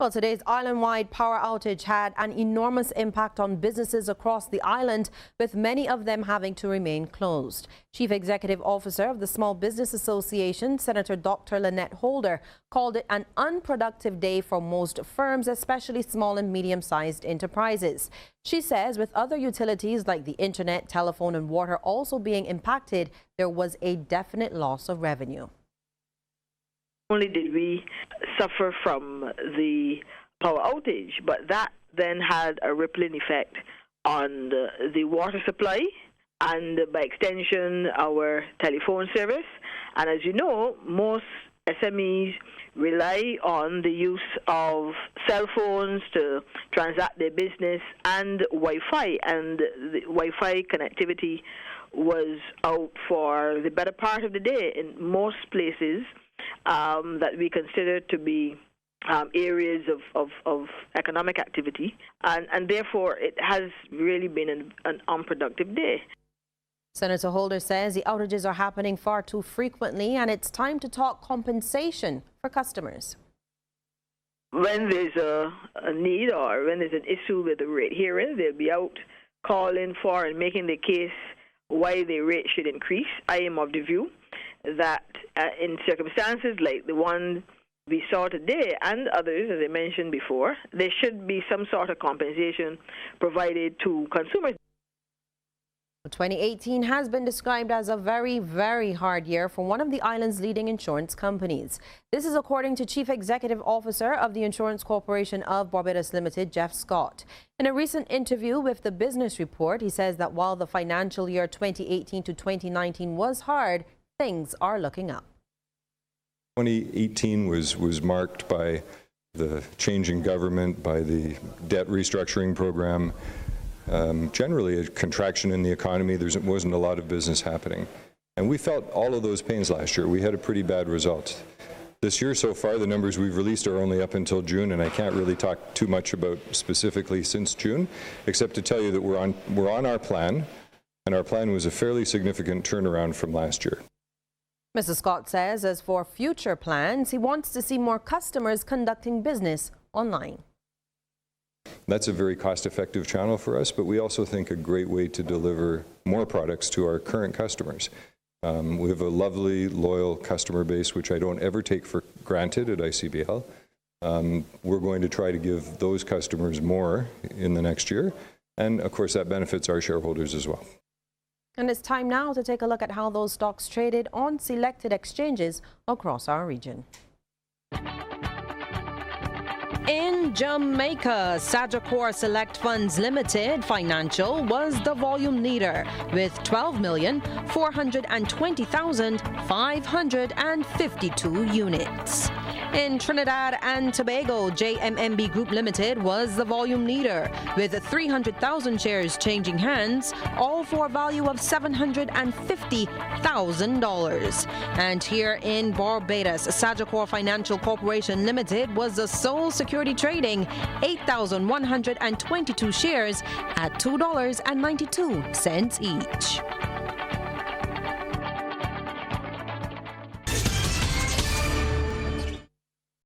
Well, today's island-wide power outage had an enormous impact on businesses across the island, with many of them having to remain closed. Chief Executive Officer of the Small Business Association, Senator Dr. Lynette Holder, called it an unproductive day for most firms, especially small and medium-sized enterprises. She says with other utilities like the internet, telephone and water also being impacted, there was a definite loss of revenue. Not only did we suffer from the power outage, but that then had a rippling effect on the water supply and, by extension, our telephone service. And as you know, most SMEs rely on the use of cell phones to transact their business and Wi-Fi, and the Wi-Fi connectivity was out for the better part of the day in most places that we consider to be areas of economic activity, and therefore it has really been an unproductive day. Senator Holder says the outages are happening far too frequently and it's time to talk compensation for customers. When there's a need or when there's an issue with the rate hearing, they'll be out calling for and making the case why the rate should increase. I am of the view that in circumstances like the one we saw today and others, as I mentioned before, there should be some sort of compensation provided to consumers. 2018 has been described as a very, very hard year for one of the island's leading insurance companies. This is according to Chief Executive Officer of the Insurance Corporation of Barbados Limited, Jeff Scott. In a recent interview with the Business Report, he says that while the financial year 2018 to 2019 was hard, things are looking up. 2018 was marked by the changing government, by the debt restructuring program, generally a contraction in the economy. There wasn't a lot of business happening. And we felt all of those pains last year. We had a pretty bad result. This year so far, the numbers we've released are only up until June, and I can't really talk too much about specifically since June, except to tell you that we're on our plan, and our plan was a fairly significant turnaround from last year. Mr. Scott says as for future plans, he wants to see more customers conducting business online. That's a very cost-effective channel for us, but we also think a great way to deliver more products to our current customers. We have a lovely, loyal customer base, which I don't ever take for granted at ICBL. We're going to try to give those customers more in the next year, and of course that benefits our shareholders as well. And it's time now to take a look at how those stocks traded on selected exchanges across our region. In Jamaica, Sagicor Select Funds Limited Financial was the volume leader with 12,420,552 units. In Trinidad and Tobago, JMMB Group Limited was the volume leader with 300,000 shares changing hands, all for a value of $750,000. And here in Barbados, Sagicor Financial Corporation Limited was the sole security trading 8,122 shares at $2.92 each.